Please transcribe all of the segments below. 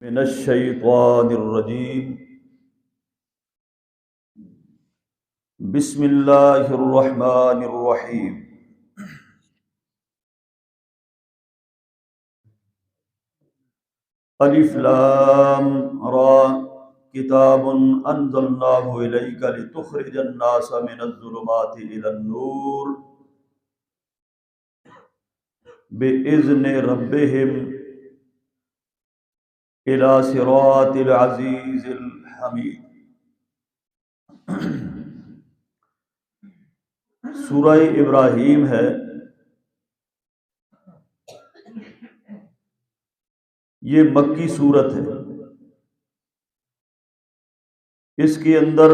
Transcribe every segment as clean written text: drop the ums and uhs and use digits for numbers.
من الشیطان الرجیم بسم اللہ الرحمن الرحیم الف لام را کتاب انزلناہ الیک لتخرج الناس من الظلمات الی النور بإذن ربهم الی صراط العزیز الحمید۔ سورہ ابراہیم ہے، یہ مکی سورت ہے۔ اس کے اندر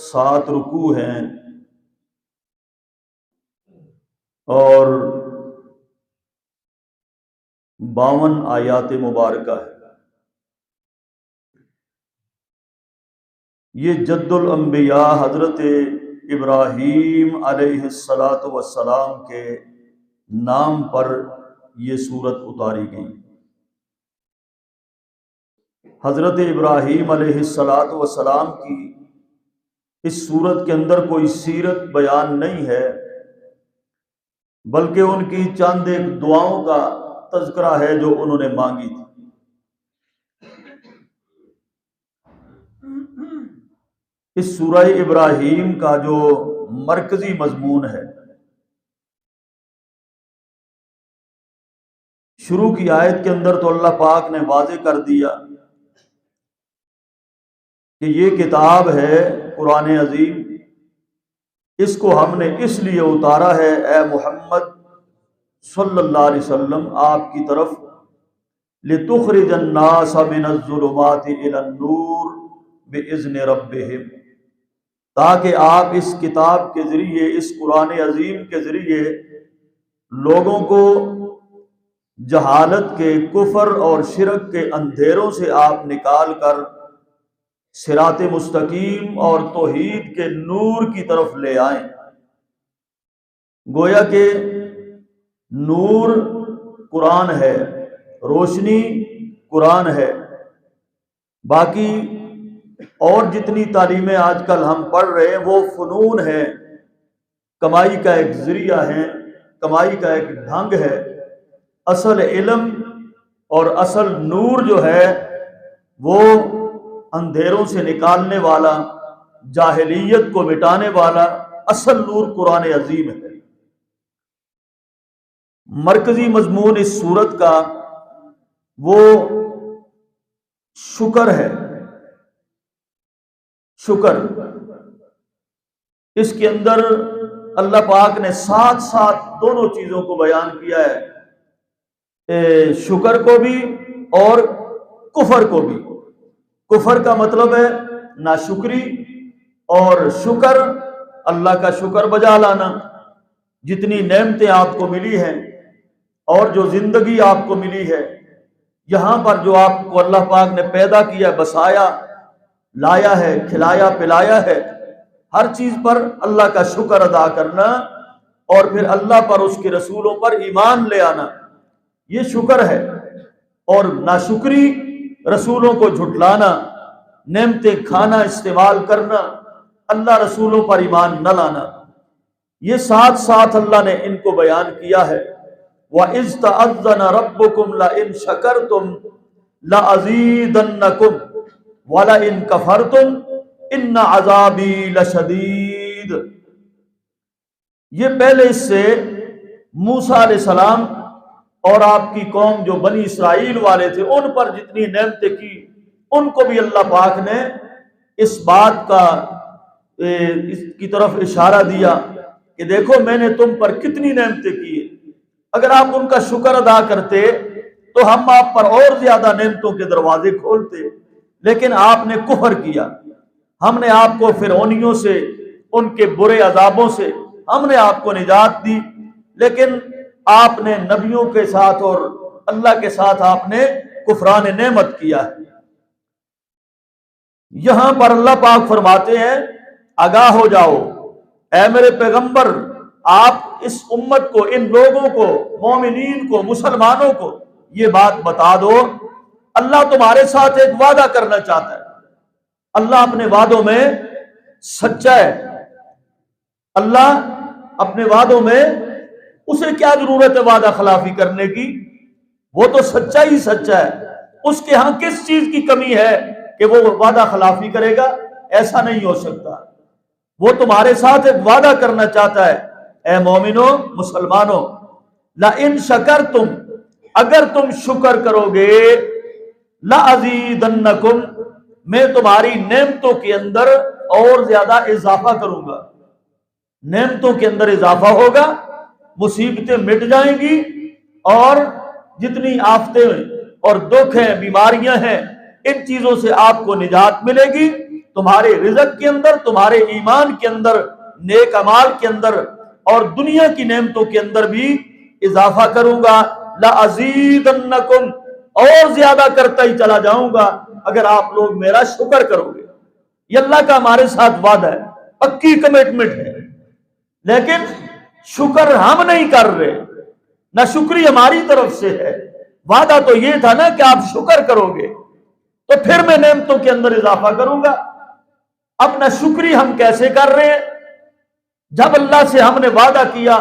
7 رکوع ہیں اور 52 آیات مبارکہ ہے۔ یہ جد الانبیاء حضرت ابراہیم علیہ السلام کے نام پر یہ سورت اتاری گئی۔ حضرت ابراہیم علیہ السلام کی اس سورت کے اندر کوئی سیرت بیان نہیں ہے، بلکہ ان کی چند ایک دعاؤں کا تذکرہ ہے جو انہوں نے مانگی تھی۔ اس سورہ ابراہیم کا جو مرکزی مضمون ہے، شروع کی آیت کے اندر تو اللہ پاک نے واضح کر دیا کہ یہ کتاب ہے قرآن عظیم، اس کو ہم نے اس لیے اتارا ہے اے محمد صلی اللہ علیہ وسلم آپ کی طرف، لِتُخْرِجَ النَّاسَ مِنَ الظُّلُمَاتِ إِلَى النُّورِ بِإِذْنِ رَبِّهِمْ، تاکہ آپ اس کتاب کے ذریعے، اس قرآن عظیم کے ذریعے لوگوں کو جہالت کے، کفر اور شرک کے اندھیروں سے آپ نکال کر صراط مستقیم اور توحید کے نور کی طرف لے آئیں۔ گویا کہ نور قرآن ہے، روشنی قرآن ہے۔ باقی اور جتنی تعلیمیں آج کل ہم پڑھ رہے ہیں وہ فنون ہے، کمائی کا ایک ذریعہ ہے، کمائی کا ایک ڈھنگ ہے۔ اصل علم اور اصل نور جو ہے وہ اندھیروں سے نکالنے والا، جاہلیت کو مٹانے والا اصل نور قرآن عظیم ہے۔ مرکزی مضمون اس سورت کا وہ شکر ہے، شکر۔ اس کے اندر اللہ پاک نے ساتھ ساتھ دونوں چیزوں کو بیان کیا ہے، شکر کو بھی اور کفر کو بھی۔ کفر کا مطلب ہے ناشکری، اور شکر اللہ کا شکر بجا لانا۔ جتنی نعمتیں آپ کو ملی ہیں اور جو زندگی آپ کو ملی ہے، یہاں پر جو آپ کو اللہ پاک نے پیدا کیا، بسایا، لایا ہے، کھلایا پلایا ہے، ہر چیز پر اللہ کا شکر ادا کرنا اور پھر اللہ پر، اس کے رسولوں پر ایمان لے آنا، یہ شکر ہے۔ اور ناشکری رسولوں کو جھٹلانا، نعمتیں کھانا، استعمال کرنا، اللہ رسولوں پر ایمان نہ لانا، یہ ساتھ ساتھ اللہ نے ان کو بیان کیا ہے۔ وَإِذْ تَأَذَّنَ رَبُّكُمْ لَئِن شَكَرْتُمْ لَأَزِيدَنَّكُمْ وَلَئِن كَفَرْتُمْ إِنَّ عَذَابِي لَشَدِيدٌ۔ یہ پہلے اس سے موسیٰ علیہ السلام اور آپ کی قوم جو بنی اسرائیل والے تھے، ان پر جتنی نعمتیں کی، ان کو بھی اللہ پاک نے اس بات کا اس کی طرف اشارہ دیا کہ دیکھو میں نے تم پر کتنی نعمتیں کی ہیں، اگر آپ ان کا شکر ادا کرتے تو ہم آپ پر اور زیادہ نعمتوں کے دروازے کھولتے، لیکن آپ نے کفر کیا۔ ہم نے آپ کو فرعونیوں سے، ان کے برے عذابوں سے ہم نے آپ کو نجات دی، لیکن آپ نے نبیوں کے ساتھ اور اللہ کے ساتھ آپ نے کفران نعمت کیا ہے۔ یہاں پر اللہ پاک فرماتے ہیں آگاہ ہو جاؤ اے میرے پیغمبر، آپ اس امت کو، ان لوگوں کو، مومنین کو، مسلمانوں کو یہ بات بتا دو اللہ تمہارے ساتھ ایک وعدہ کرنا چاہتا ہے. اللہ اپنے وعدوں میں سچا ہے. اللہ اپنے وعدوں میں اسے کیا ضرورت ہے وعدہ خلافی کرنے کی؟ وہ تو سچا ہی سچا ہے. اس کے ہاں کس چیز کی کمی ہے کہ وہ وعدہ خلافی کرے گا؟ ایسا نہیں ہو سکتا. وہ تمہارے ساتھ ایک وعدہ کرنا چاہتا ہے. اے مومنو، مسلمانوں، لَإِن شَكَرْتُمْ، اگر تم شکر کرو گے، لَأَزِيدَنَّكُمْ، میں تمہاری نعمتوں کے اندر اور زیادہ اضافہ کروں گا. نعمتوں کے اندر اضافہ ہوگا، مصیبتیں مٹ جائیں گی، اور جتنی آفتیں اور دکھ ہیں، بیماریاں ہیں، ان چیزوں سے آپ کو نجات ملے گی. تمہارے رزق کے اندر، تمہارے ایمان کے اندر، نیک اعمال کے اندر، اور دنیا کی نعمتوں کے اندر بھی اضافہ کروں گا. لَأَزِيدَنَّكُمْ، اور زیادہ کرتا ہی چلا جاؤں گا اگر آپ لوگ میرا شکر کرو گے. یہ اللہ کا ہمارے ساتھ وعدہ ہے، پکی کمٹمنٹ ہے. لیکن شکر ہم نہیں کر رہے، نہ شکری ہماری طرف سے ہے. وعدہ تو یہ تھا نا کہ آپ شکر کرو گے تو پھر میں نعمتوں کے اندر اضافہ کروں گا. اب نہ شکری ہم کیسے کر رہے ہیں جب اللہ سے ہم نے وعدہ کیا،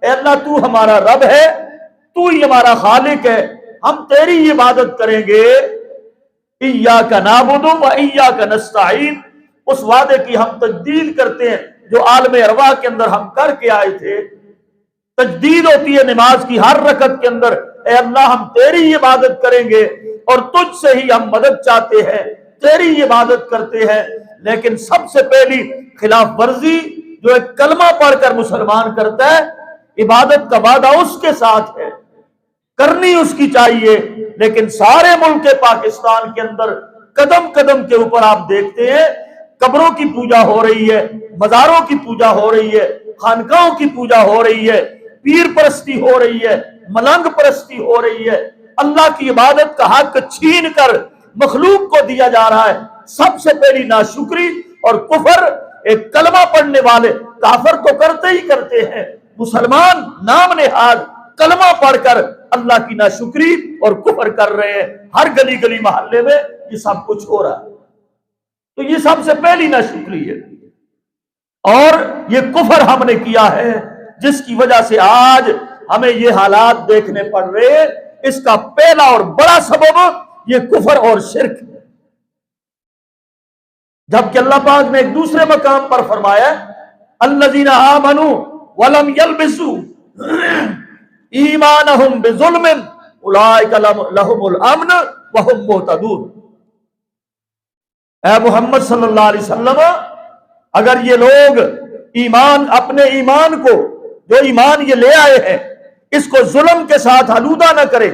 اے اللہ تو ہمارا رب ہے، تو ہی ہمارا خالق ہے، ہم تیری عبادت کریں گے. ایاک نعبد و ایاک نستعین، اس وعدے کی ہم تجدید کرتے ہیں جو عالم ارواح کے اندر ہم کر کے آئے تھے. تجدید ہوتی ہے نماز کی ہر رکعت کے اندر. اے اللہ ہم تیری عبادت کریں گے اور تجھ سے ہی ہم مدد چاہتے ہیں، تیری عبادت کرتے ہیں. لیکن سب سے پہلی خلاف ورزی جو ایک کلمہ پڑھ کر مسلمان کرتا ہے، عبادت کا وعدہ اس کے ساتھ ہے، کرنی اس کی چاہیے. لیکن سارے ملک پاکستان کے اندر قدم قدم کے اوپر آپ دیکھتے ہیں قبروں کی پوجا ہو رہی ہے، مزاروں کی پوجا ہو رہی ہے، خانقاہوں کی پوجا ہو رہی ہے، پیر پرستی ہو رہی ہے، ملنگ پرستی ہو رہی ہے. اللہ کی عبادت کا حق چھین کر مخلوق کو دیا جا رہا ہے. سب سے پہلی ناشکری اور کفر ایک کلمہ پڑھنے والے کافر تو کرتے ہی کرتے ہیں، مسلمان نام نہاد کلمہ پڑھ کر اللہ کی ناشکری اور کفر کر رہے ہیں. ہر گلی گلی محلے میں یہ سب کچھ ہو رہا ہے. تو یہ سب سے پہلی ناشکری ہے، اور یہ کفر ہم نے کیا ہے جس کی وجہ سے آج ہمیں یہ حالات دیکھنے پڑ رہے ہیں. اس کا پہلا اور بڑا سبب یہ کفر اور شرک ہے. جبکہ اللہ پاک نے ایک دوسرے مقام پر فرمایا الذین آمنوا ولم یلبسوا ایمانہم بظلم اولئک لہم الامن وہم مہتدون. اے محمد صلی اللہ علیہ وسلم، اگر یہ لوگ ایمان، اپنے ایمان کو جو ایمان یہ لے آئے ہیں، اس کو ظلم کے ساتھ آلودہ نہ کریں،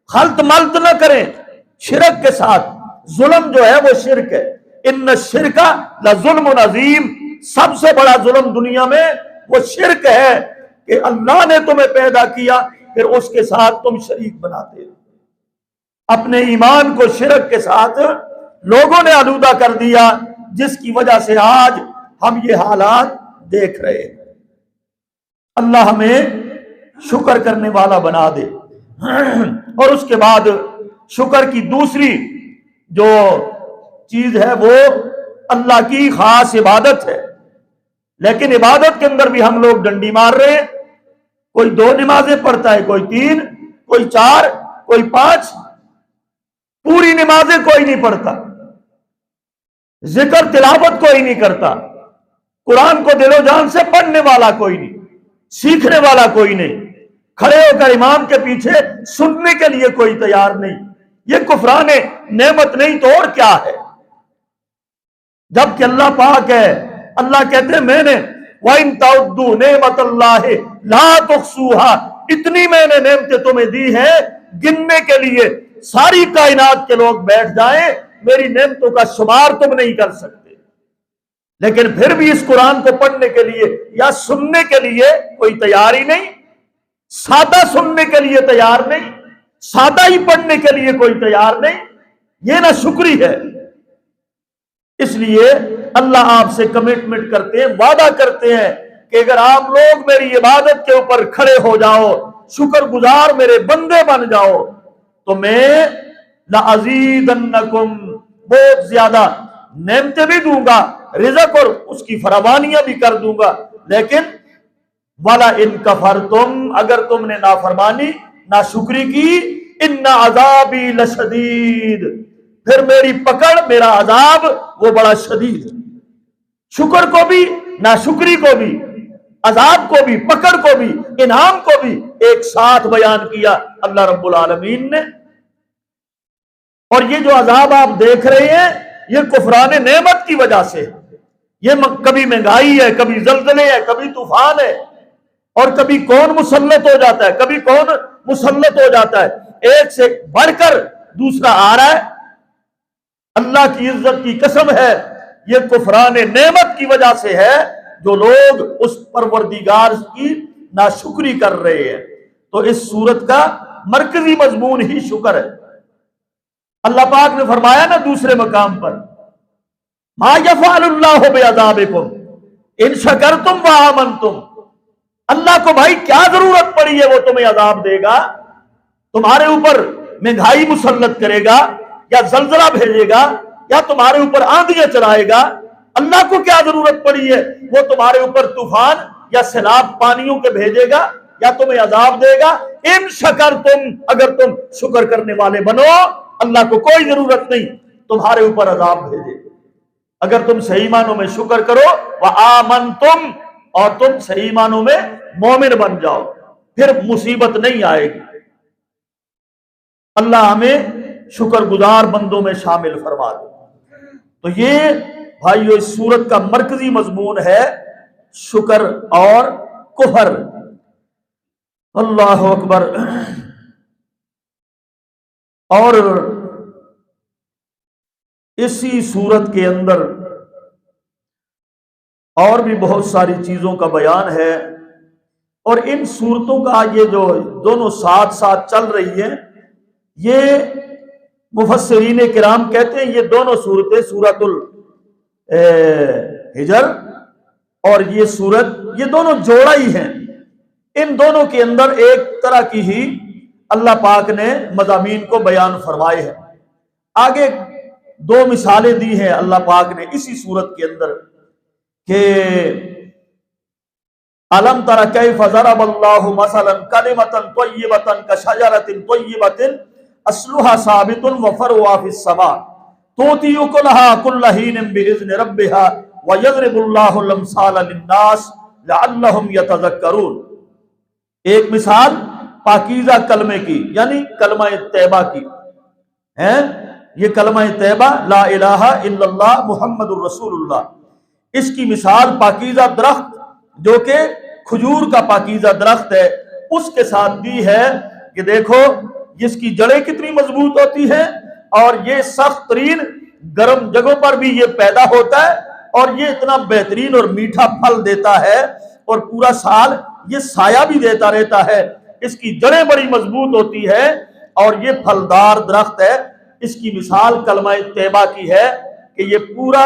خلط ملط نہ کریں شرک کے ساتھ. ظلم جو ہے وہ شرک ہے. ان الشرک لظلم عظیم، سب سے بڑا ظلم دنیا میں وہ شرک ہے کہ اللہ نے تمہیں پیدا کیا پھر اس کے ساتھ تم شریک بناتے ہو. اپنے ایمان کو شرک کے ساتھ لوگوں نے آلودہ کر دیا، جس کی وجہ سے آج ہم یہ حالات دیکھ رہے ہیں. اللہ ہمیں شکر کرنے والا بنا دے. اور اس کے بعد شکر کی دوسری جو چیز ہے وہ اللہ کی خاص عبادت ہے. لیکن عبادت کے اندر بھی ہم لوگ ڈنڈی مار رہے ہیں. کوئی 2 نمازیں پڑھتا ہے، کوئی 3، کوئی 4، کوئی 5، پوری نمازیں کوئی نہیں پڑھتا. ذکر تلاوت کوئی نہیں کرتا. قرآن کو دل و جان سے پڑھنے والا کوئی نہیں، سیکھنے والا کوئی نہیں. کھڑے ہو کر امام کے پیچھے سننے کے لیے کوئی تیار نہیں. یہ کفران نعمت نہیں تو اور کیا ہے؟ جبکہ اللہ پاک ہے، اللہ کہتے ہیں میں نے وَإِن تَعُدُّوا نِعْمَتَ اللَّهِ لَا تُحْصُوهَا، اتنی میں نے نعمتیں تمہیں دی ہیں، گننے کے لیے ساری کائنات کے لوگ بیٹھ جائیں میری نعمتوں کا شمار تم نہیں کر سکتے. لیکن پھر بھی اس قرآن کو پڑھنے کے لیے یا سننے کے لیے کوئی تیار ہی نہیں. سادہ سننے کے لیے تیار نہیں، سادہ ہی پڑھنے کے لیے کوئی تیار نہیں. یہ نہ شکری ہے. اس لیے اللہ آپ سے کمٹمنٹ کرتے ہیں، وعدہ کرتے ہیں کہ اگر آپ لوگ میری عبادت کے اوپر کھڑے ہو جاؤ، شکر گزار میرے بندے بن جاؤ، تو میں لَأَزِيدَنَّكُمْ، بہت زیادہ نعمتیں بھی دوں گا، رزق اور اس کی فراوانیاں بھی کر دوں گا، لیکن وَلَئِن كَفَرْتُمْ، اگر تم نے نافرمانی ناشکری کی، اِنَّ عَذَابِي لَشَدِيدٌ، پھر میری پکڑ، میرا عذاب وہ بڑا شدید ہے۔ شکر کو بھی، ناشکری کو بھی، عذاب کو بھی، پکڑ کو بھی، انعام کو بھی ایک ساتھ بیان کیا اللہ رب العالمین نے۔ اور یہ جو عذاب آپ دیکھ رہے ہیں یہ کفران نعمت کی وجہ سے، یہ کبھی مہنگائی ہے، کبھی زلزلے ہے، کبھی طوفان ہے، اور کبھی کون مسلط ہو جاتا ہے، کبھی کون مسلط ہو جاتا ہے، ایک سے بڑھ کر دوسرا آ رہا ہے۔ اللہ کی عزت کی قسم ہے یہ کفران نعمت کی وجہ سے ہے، جو لوگ اس پروردگار کی ناشکری کر رہے ہیں۔ تو اس سورت کا مرکزی مضمون ہی شکر ہے۔ اللہ پاک نے فرمایا نا دوسرے مقام پر، ما یفعل اللہ بعذابکم ان شکرتم وآمنتم، اللہ کو بھائی کیا ضرورت پڑی ہے وہ تمہیں عذاب دے گا، تمہارے اوپر مہنگائی مسلط کرے گا، یا زلزلہ بھیجے گا، یا تمہارے اوپر آندھیاں چلائے گا، اللہ کو کیا ضرورت پڑی ہے وہ تمہارے اوپر طوفان یا سیلاب پانیوں کے بھیجے گا یا تمہیں عذاب دے گا۔ ان شکرتم، اگر تم شکر کرنے والے بنو، اللہ کو کوئی ضرورت نہیں تمہارے اوپر عذاب بھیجے، اگر تم صحیح معنوں میں شکر کرو، وآمنتم، اور تم صحیح معنوں میں مومن بن جاؤ، پھر مصیبت نہیں آئے گی۔ اللہ ہمیں شکر گزار بندوں میں شامل فرما دے۔ تو یہ بھائیو اس سورت کا مرکزی مضمون ہے شکر اور کفر۔ اللہ اکبر۔ اور اسی سورت کے اندر اور بھی بہت ساری چیزوں کا بیان ہے، اور ان سورتوں کا یہ جو دونوں ساتھ ساتھ چل رہی ہیں، یہ مفسرین کرام کہتے ہیں یہ دونوں سورتیں سورۃ الحجر اور یہ سورت، یہ دونوں جوڑا ہی ہیں، ان دونوں کے اندر ایک طرح کی ہی اللہ پاک نے مضامین کو بیان فرمائے ہیں۔ آگے دو مثالیں دی ہیں اللہ پاک نے اسی سورت کے اندر کہ الم تر کیف ضرب اللہ مثلا کلمۃ طیبۃ کشجرۃ طیبۃ اصلها ثابت وفرعها فی السماء تؤتی اکلها کل حین باذن ربها ویضرب اللہ الامثال للناس لعلهم یتذکرون۔ ایک مثال پاکیزہ کلمے کی، یعنی کلمہ طیبہ کی ہے، یہ کلمہ طیبہ لا الہ الا اللہ محمد الرسول اللہ، اس کی مثال پاکیزہ درخت جو کہ کھجور کا پاکیزہ درخت ہے اس کے ساتھ دی ہے کہ دیکھو اس کی جڑیں کتنی مضبوط ہوتی ہیں، اور یہ سخت ترین گرم جگہوں پر بھی یہ پیدا ہوتا ہے، اور یہ اتنا بہترین اور میٹھا پھل دیتا ہے، اور پورا سال یہ سایہ بھی دیتا رہتا ہے، اس کی جڑیں بڑی مضبوط ہوتی ہے، اور یہ پھلدار درخت ہے۔ اس کی مثال کلمہ طیبہ کی ہے کہ یہ پورا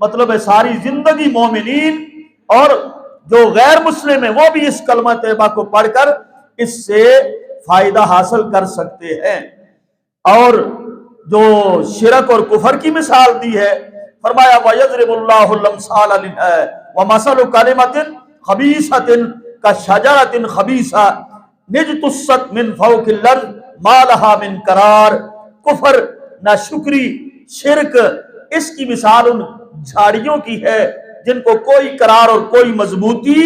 مطلب ہے ساری زندگی مومنین اور جو غیر مسلم ہیں وہ بھی اس کلمہ طیبہ کو پڑھ کر اس سے فائدہ حاصل کر سکتے ہیں۔ اور جو شرک اور کفر کی مثال دی ہے، فرمایا وَيَضْرِبُ اللَّهُ الْأَمْثَالَ وَمَثَلُ كَلِمَةٍ خَبِيثَةٍ كَشَجَرَةٍ خَبِيثَةٍ اجْتُثَّتْ مِنْ فَوْقِ الْأَرْضِ مَا لَهَا مِنْ قَرَارٍ۔ کفر، ناشکری، شرک، اس کی مثال ان جھاڑیوں کی ہے جن کو کوئی قرار اور کوئی مضبوطی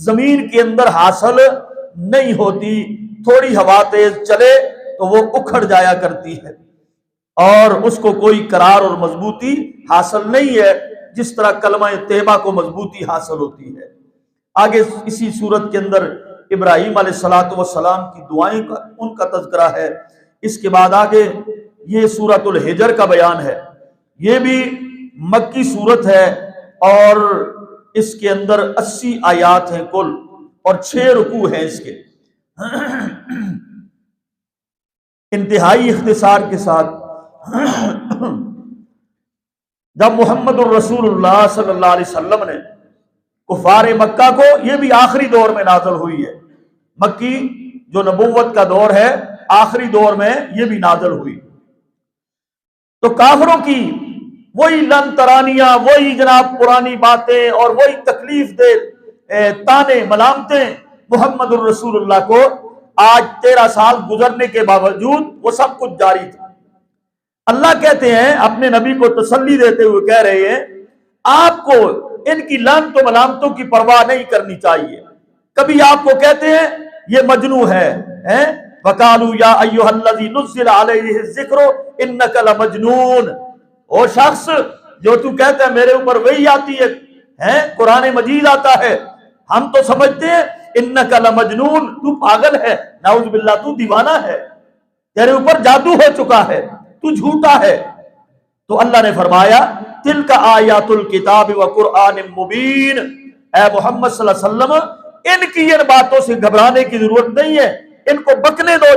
زمین کے اندر حاصل نہیں ہوتی، تھوڑی ہوا تیز چلے تو وہ اکھڑ جایا کرتی ہے، اور اس کو کوئی قرار اور مضبوطی حاصل نہیں ہے، جس طرح کلمہ طیبہ کو مضبوطی حاصل ہوتی ہے۔ آگے اسی سورت کے اندر ابراہیم علیہ السلام کی دعائیں کا ان کا تذکرہ ہے۔ اس کے بعد آگے یہ سورۃ الحجر کا بیان ہے، یہ بھی مکی سورت ہے، اور اس کے اندر 80 آیات ہیں کل، اور 6 رکوع ہیں اس کے۔ انتہائی اختصار کے ساتھ جب محمد الرسول اللہ صلی اللہ علیہ وسلم نے کفار مکہ کو، یہ بھی آخری دور میں نازل ہوئی ہے، مکی جو نبوت کا دور ہے آخری دور میں یہ بھی نازل ہوئی۔ تو کافروں کی وہی لن ترانیاں، وہی جناب پرانی باتیں اور وہی تکلیف دہ تانے ملامتیں محمد الرسول اللہ کو آج 13 سال گزرنے کے باوجود وہ سب کچھ جاری تھا۔ اللہ کہتے ہیں اپنے نبی کو تسلی دیتے ہوئے کہہ رہے ہیں آپ کو ان کی لعنت و ملامتوں کی پرواہ نہیں کرنی چاہیے۔ کبھی آپ کو کہتے ہیں یہ مجنون ہے، وَقَالُوا يَا أَيُّهَا الَّذِي نُزِّلَ عَلَيْهِ الذِّكْرُ إِنَّكَ لَمَجْنُونَ، او شخص جو تو کہتا ہے میرے اوپر وحی آتی ہے، قرآن مجید آتا ہے، ہم تو سمجھتے ہیں اِنَّكَ لَمَجْنُونَ، تو پاگل ہے، نعوذ باللہ تو دیوانہ ہے، تیرے اوپر جادو ہو چکا ہے، تو جھوٹا ہے۔ تو اللہ نے فرمایا تِلْكَ آیات الکتاب وقرآن مبین، اے محمد صلی اللہ علیہ وسلم ان کی ان باتوں سے گھبرانے کی ضرورت نہیں ہے، ان کو بکنے دو،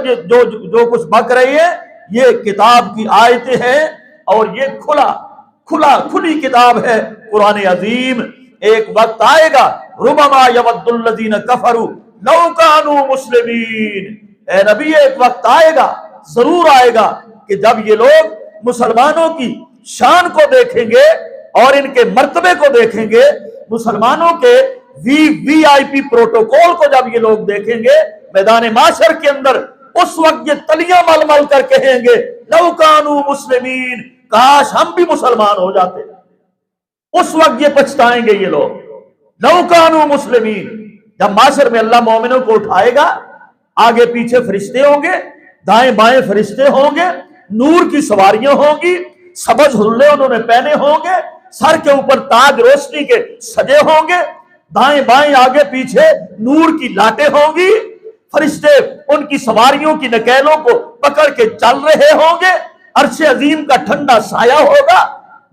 جو کچھ بک رہی ہے یہ کتاب کی آیتیں ہیں اور یہ کھلی کتاب ہے قرآن عظیم۔ ایک وقت آئے گا ربما یود الذین کفروا لو کانوا مسلمین، اے نبی ایک وقت آئے گا، ضرور آئے گا کہ جب یہ لوگ مسلمانوں کی شان کو دیکھیں گے اور ان کے مرتبے کو دیکھیں گے، مسلمانوں کے وی آئی پی پروٹوکول کو جب یہ لوگ دیکھیں گے میدان معاشر کے اندر، اس وقت یہ تلیاں مل مل کر کہیں گے لو کانوا مسلمین، کاش ہم بھی مسلمان ہو جاتے۔ اس وقت یہ پچھتائیں گے یہ لوگ، لو کانوا مسلمین۔ جب معاشر میں اللہ مومنوں کو اٹھائے گا، آگے پیچھے فرشتے ہوں گے، دائیں بائیں فرشتے ہوں گے، نور کی سواریاں ہوں گی، سبز حلے انہوں نے پہنے ہوں گے، سر کے اوپر تاج روشنی کے سجے ہوں گے، دائیں بائیں آگے پیچھے نور کی لاٹیں ہوں گی، فرشتے ان کی سواریوں کی نکیلوں کو پکڑ کے چل رہے ہوں گے، عرش عظیم کا ٹھنڈا سایہ ہوگا۔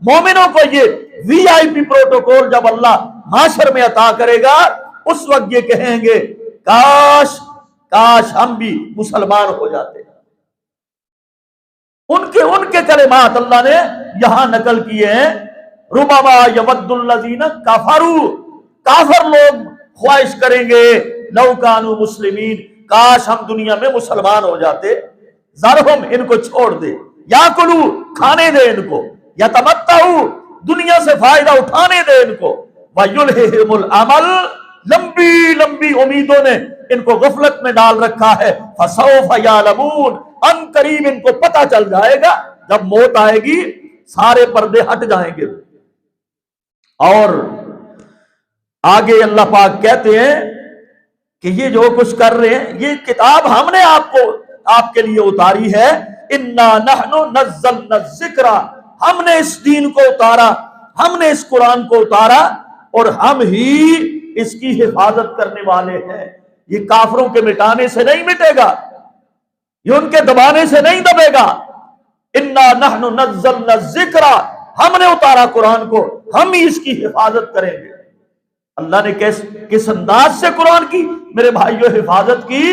مومنوں کو یہ وی آئی پی پروٹوکول جب اللہ معاشر میں عطا کرے گا، اس وقت یہ کہیں گے کاش ہم بھی مسلمان ہو جاتے۔ ان کے کلمات اللہ نے یہاں نقل کیے ہیں، ربما یود الذین کفروا، کافر لوگ خواہش کریں گے لو کانوا مسلمین، کاش ہم دنیا میں مسلمان ہو جاتے۔ ذرہم، ان کو چھوڑ دے، یاکلوا، کھانے دے ان کو، یتمتعوا، دنیا سے فائدہ اٹھانے دے ان کو، ویلہہم الامل، لمبی لمبی امیدوں نے ان کو غفلت میں ڈال رکھا ہے، فسوف یعلمون، ان قریب ان کو پتہ چل جائے گا، جب موت آئے گی سارے پردے ہٹ جائیں گے۔ اور آگے اللہ پاک کہتے ہیں کہ یہ جو کچھ کر رہے ہیں، یہ کتاب ہم نے آپ کے لیے اتاری ہے، انا نحن نزلنا الذکر، ہم نے اس دین کو اتارا، ہم نے اس قرآن کو اتارا اور ہم ہی اس کی حفاظت کرنے والے ہیں۔ یہ کافروں کے مٹانے سے نہیں مٹے گا، یہ ان کے دبانے سے نہیں دبے گا۔ انا نحن نزلنا الذکر، ہم نے اتارا قرآن کو، ہم ہی اس کی حفاظت کریں گے۔ اللہ نے کس انداز سے قرآن کی میرے بھائیوں حفاظت کی؟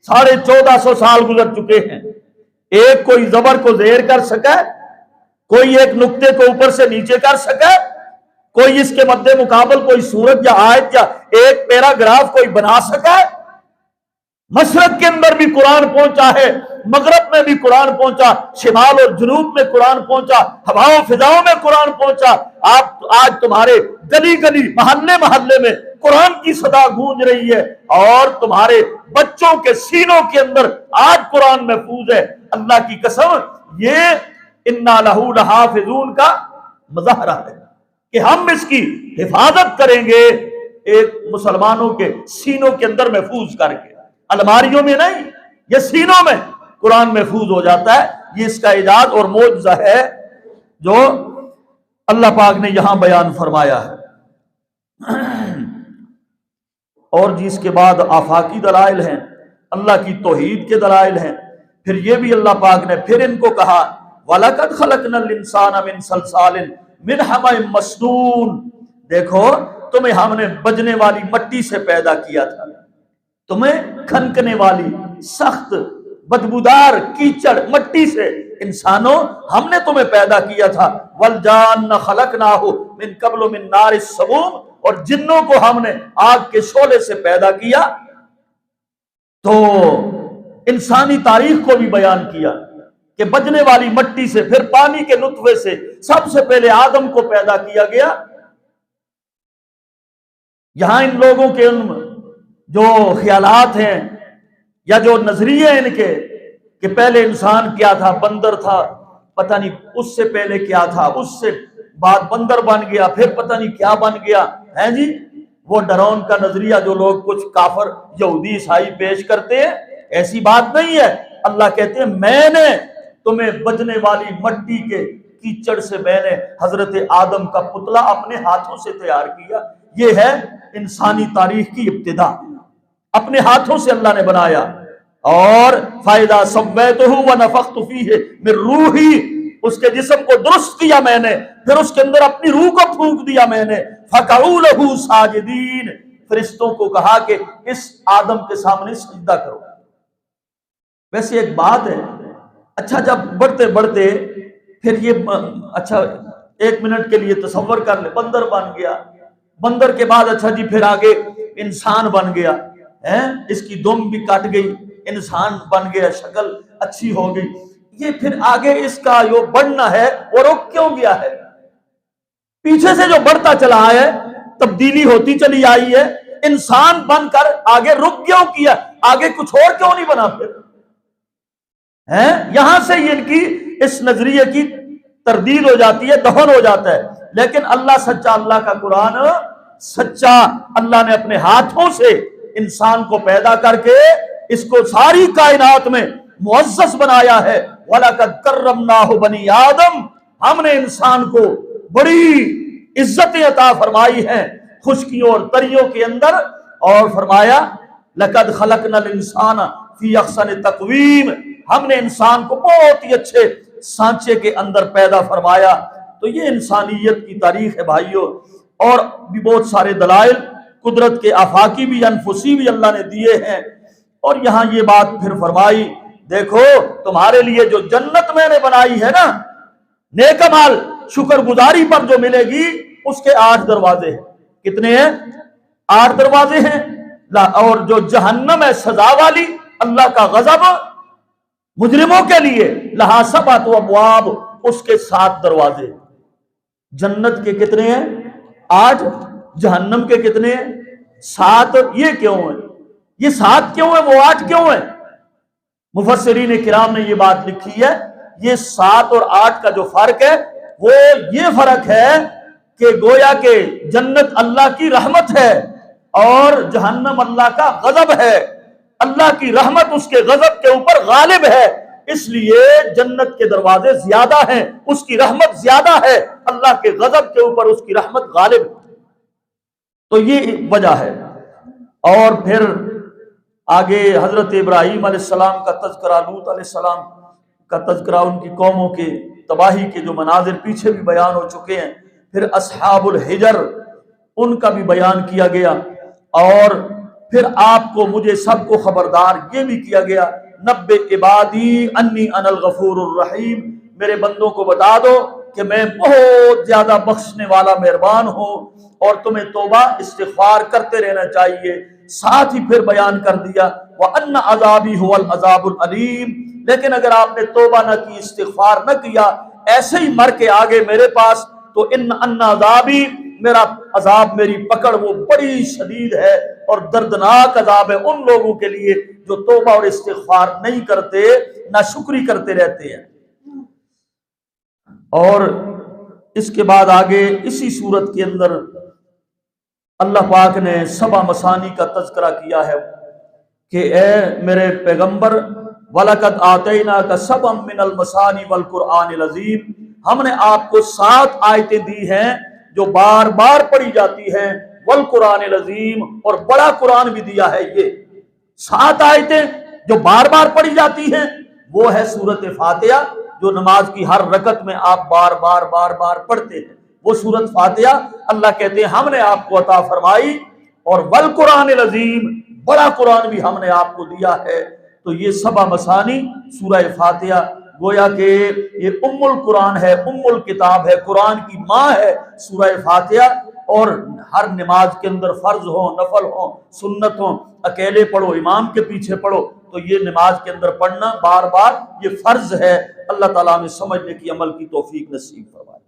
1450 سال گزر چکے ہیں، ایک کوئی زبر کو زیر کر سکا، کوئی ایک نقطے کو اوپر سے نیچے کر سکا، کوئی اس کے مد مقابل کوئی سورت یا آیت یا ایک پیراگراف کوئی بنا سکا؟ مشرق کے اندر بھی قرآن پہنچا ہے، مغرب میں بھی قرآن پہنچا، شمال اور جنوب میں قرآن پہنچا، ہواؤں فضاؤں میں قرآن پہنچا۔ آج تمہارے گلی گلی محلے محلے میں قرآن کی صدا گونج رہی ہے اور تمہارے بچوں کے سینوں کے اندر آج قرآن محفوظ ہے۔ اللہ کی قسم، یہ انا لہو لحافظون کا مظاہرہ ہے کہ ہم اس کی حفاظت کریں گے، ایک مسلمانوں کے سینوں کے اندر محفوظ کر کے، الماریوں میں نہیں، یہ سینوں میں قرآن محفوظ ہو جاتا ہے۔ یہ اس کا اعجاز اور معجزہ ہے جو اللہ پاک نے یہاں بیان فرمایا ہے۔ اور جس کے بعد آفاقی دلائل ہیں، اللہ کی توحید کے دلائل ہیں، پھر یہ بھی اللہ پاک نے پھر ان کو کہا وَلَقَدْ خَلَقْنَا الْإِنسَانَ مِنْ صَلْصَالٍ مِنْ حَمَإٍ مَسْنُونٍ، دیکھو تمہیں ہم نے بجنے والی مٹی سے پیدا کیا تھا، تمہیں کھنکنے والی سخت بدبودار کیچڑ مٹی سے انسانوں ہم نے تمہیں پیدا کیا تھا، وَالْجَانَّ خَلَقْنَاهُ مِنْ قَبْلُ مِنْ نَارِ السَّمُومِ، اور جنوں کو ہم نے آگ کے شعلے سے پیدا کیا۔ تو انسانی تاریخ کو بھی بیان کیا کہ بجنے والی مٹی سے، پھر پانی کے نطفے سے سب سے پہلے آدم کو پیدا کیا گیا۔ یہاں ان لوگوں کے ان جو خیالات ہیں یا جو نظریے ان کے کہ پہلے انسان کیا تھا، بندر تھا، پتہ نہیں اس سے پہلے کیا تھا، اس سے بعد بندر بن گیا، پھر پتہ نہیں کیا بن گیا ہے جی، وہ ڈرون کا نظریہ جو لوگ کچھ کافر یہودی عیسائی پیش کرتے ہیں، ایسی بات نہیں ہے۔ اللہ کہتے ہیں میں نے تمہیں بجنے والی مٹی کے کیچڑ سے، میں نے حضرت آدم کا پتلا اپنے ہاتھوں سے تیار کیا۔ یہ ہے انسانی تاریخ کی ابتدا، اپنے ہاتھوں سے اللہ نے بنایا۔ اور فَإِذَا سَوَّيْتُهُ وَنَفَخْتُ فِيهِ مِن رُوحِي، اس کے جسم کو درست کیا میں نے، پھر اس کے اندر اپنی روح کو پھونک دیا میں نے، فَقَعُوا لَهُ سَاجِدِينَ، فرشتوں کو کہا کہ اس آدم کے سامنے سجدہ کرو۔ ویسے ایک بات ہے، اچھا جب بڑھتے بڑھتے پھر یہ اچھا 1 منٹ کے لیے تصور کر لے، بندر بن گیا، بندر کے بعد اچھا جی پھر آگے انسان بن گیا، اس کی دم بھی کٹ گئی، انسان بن گیا، شکل اچھی ہو گئی، یہ پھر آگے اس کا جو بڑھنا ہے وہ رک کیوں گیا ہے؟ پیچھے سے جو بڑھتا چلا ہے، تبدیلی ہوتی چلی آئی ہے، انسان بن کر آگے رک کیوں کیا؟ آگے کچھ اور کیوں نہیں بنا پھر؟ یہاں سے ان کی اس نظریے کی تردید ہو جاتی ہے، دفن ہو جاتا ہے۔ لیکن اللہ سچا، اللہ کا قرآن سچا، اللہ نے اپنے ہاتھوں سے انسان کو پیدا کر کے اس کو ساری کائنات میں معزز بنایا ہے۔ وَلَقَدْ كَرَّمْنَاهُ بَنِي آدم، ہم نے انسان کو بڑی عزتیں عطا فرمائی ہیں خشکیوں اور تریوں کے اندر، اور فرمایا لَقَدْ خَلَقْنَا الْإِنسَانَ فِي أَحْسَنِ تَقْوِيمٍ، ہم نے انسان کو بہت ہی اچھے سانچے کے اندر پیدا فرمایا۔ تو یہ انسانیت کی تاریخ ہے بھائیوں، اور بھی بہت سارے دلائل قدرت کے آفاقی بھی انفسی بھی اللہ نے دیے ہیں۔ اور یہاں یہ بات پھر فرمائی، دیکھو تمہارے لیے جو جنت میں نے بنائی ہے نا، نیک اعمال شکر گزاری پر جو ملے گی، اس کے 8 دروازے ہیں۔ کتنے ہیں؟ 8 دروازے ہیں۔ اور جو جہنم ہے سزا والی، اللہ کا غضب مجرموں کے لیے، لہا 7 ابواب، اس کے 7 دروازے۔ جنت کے کتنے ہیں؟ 8۔ جہنم کے کتنے ہیں؟ 7۔ یہ کیوں ہے؟ یہ 7 کیوں ہے؟ وہ 8 کیوں ہے؟ مفسرین کرام نے یہ بات لکھی ہے، یہ 7 اور 8 کا جو فرق ہے وہ یہ فرق ہے کہ گویا کہ جنت اللہ کی رحمت ہے اور جہنم اللہ کا غضب ہے۔ اللہ کی رحمت اس کے غضب کے اوپر غالب ہے، اس لیے جنت کے دروازے زیادہ ہیں، اس کی رحمت زیادہ ہے، اللہ کے غضب کے اوپر اس کی رحمت غالب ہے۔ تو یہ وجہ ہے۔ اور پھر آگے حضرت ابراہیم علیہ السلام کا تذکرہ، لوط علیہ السلام کا تذکرہ، ان کی قوموں کے تباہی کے جو مناظر پیچھے بھی بیان ہو چکے ہیں، پھر اصحاب الحجر ان کا بھی بیان کیا گیا، اور پھر آپ کو مجھے سب کو خبردار یہ بھی کیا گیا، نبّ عبادی انی انا الغفور الرحیم، میرے بندوں کو بتا دو کہ میں بہت زیادہ بخشنے والا مہربان ہوں، اور تمہیں توبہ استغفار کرتے رہنا چاہیے۔ ساتھ ہی پھر بیان کر دیا وَأَنَّ عَذَابِي هُوَ الْعَذَابُ الْأَلِيمُ، لیکن اگر آپ نے توبہ نہ کی، استغفار نہ کیا، ایسے ہی مر کے آگے میرے پاس، تو ان عذابی، میرا عذاب، میری پکڑ وہ بڑی شدید ہے اور دردناک عذاب ہے ان لوگوں کے لیے جو توبہ اور استغفار نہیں کرتے، ناشکری کرتے رہتے ہیں۔ اور اس کے بعد آگے اسی صورت کے اندر اللہ پاک نے 7 مثانی کا تذکرہ کیا ہے کہ اے میرے پیغمبر، وَلَقَدْ آتَيْنَاكَ سَبْعًا مِّنَ الْمَثَانِي وَالْقُرْآنِ الْعَظِيمِ، ہم نے آپ کو 7 آیتیں دی ہیں جو بار بار پڑھی جاتی ہیں، والقرآن العظیم، اور بڑا قرآن بھی دیا ہے۔ یہ 7 آیتیں جو بار بار پڑھی جاتی ہیں وہ ہے سورۃ فاتحہ، جو نماز کی ہر رکعت میں آپ بار بار پڑھتے ہیں، وہ سورۃ فاتحہ اللہ کہتے ہیں ہم نے آپ کو عطا فرمائی، اور والقرآن العظیم، بڑا قرآن بھی ہم نے آپ کو دیا ہے۔ تو یہ 7 مثانی سورہ فاتحہ گویا کہ یہ ام القرآن ہے، ام الکتاب ہے، قرآن کی ماں ہے سورہ فاتحہ، اور ہر نماز کے اندر فرض ہو، نفل ہو، سنت ہو، اکیلے پڑھو، امام کے پیچھے پڑھو، تو یہ نماز کے اندر پڑھنا بار بار یہ فرض ہے۔ اللہ تعالیٰ ہمیں سمجھنے کی عمل کی توفیق نصیب فرمائے۔